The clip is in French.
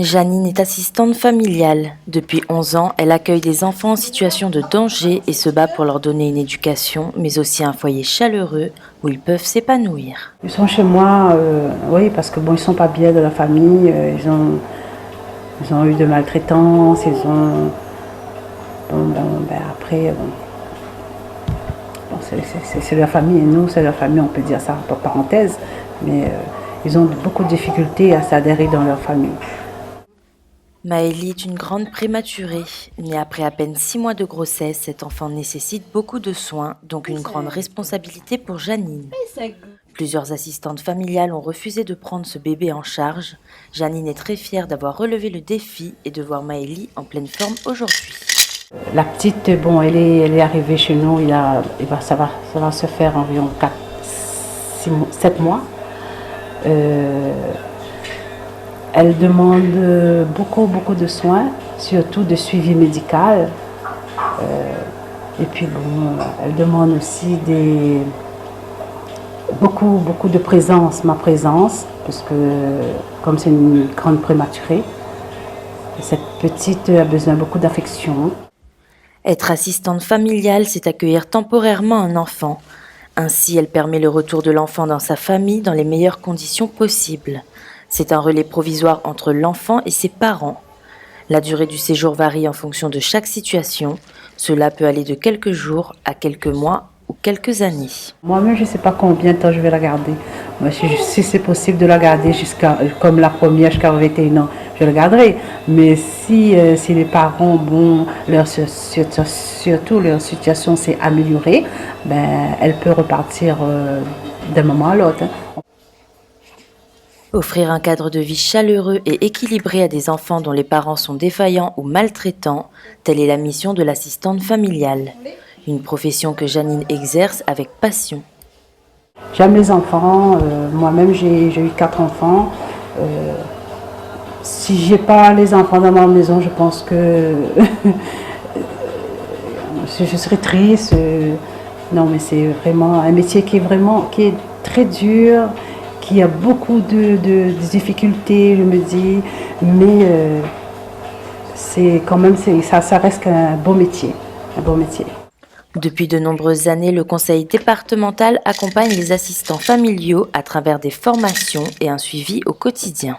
Janine est assistante familiale. Depuis 11 ans, elle accueille des enfants en situation de danger et se bat pour leur donner une éducation, mais aussi un foyer chaleureux où ils peuvent s'épanouir. Ils sont chez moi, oui, parce que bon, ils sont pas bien de la famille, ils ont eu de maltraitance, après, c'est leur famille et nous, c'est leur famille, on peut dire ça entre parenthèses, mais ils ont beaucoup de difficultés à s'adhérer dans leur famille. Maëlie est une grande prématurée. Née après à peine 6 mois de grossesse, cet enfant nécessite beaucoup de soins, donc une grande responsabilité pour Janine. Plusieurs assistantes familiales ont refusé de prendre ce bébé en charge. Janine est très fière d'avoir relevé le défi et de voir Maëlie en pleine forme aujourd'hui. La petite, bon, elle est arrivée chez nous, ça va se faire environ 7 mois. Elle demande beaucoup de soins, surtout de suivi médical. Et puis bon, elle demande aussi beaucoup de présence, ma présence, parce que comme c'est une grande prématurée, cette petite a besoin beaucoup d'affection. Être assistante familiale, c'est accueillir temporairement un enfant. Ainsi, elle permet le retour de l'enfant dans sa famille dans les meilleures conditions possibles. C'est un relais provisoire entre l'enfant et ses parents. La durée du séjour varie en fonction de chaque situation. Cela peut aller de quelques jours à quelques mois ou quelques années. Moi-même, je ne sais pas combien de temps je vais la garder. Moi, si c'est possible de la garder comme la première, jusqu'à 21 ans, je la garderai. Mais si les parents, bon, surtout leur situation s'est améliorée, ben, elle peut repartir d'un moment à l'autre. Offrir un cadre de vie chaleureux et équilibré à des enfants dont les parents sont défaillants ou maltraitants, telle est la mission de l'assistante familiale. Une profession que Janine exerce avec passion. J'aime les enfants, moi-même j'ai eu 4 enfants. Si j'ai pas les enfants dans ma maison, je pense que je serais triste. Non, mais c'est vraiment un métier qui est très dur, qui a beaucoup de difficultés, je me dis, mais c'est quand même ça reste un beau métier, Depuis de nombreuses années, le conseil départemental accompagne les assistants familiaux à travers des formations et un suivi au quotidien.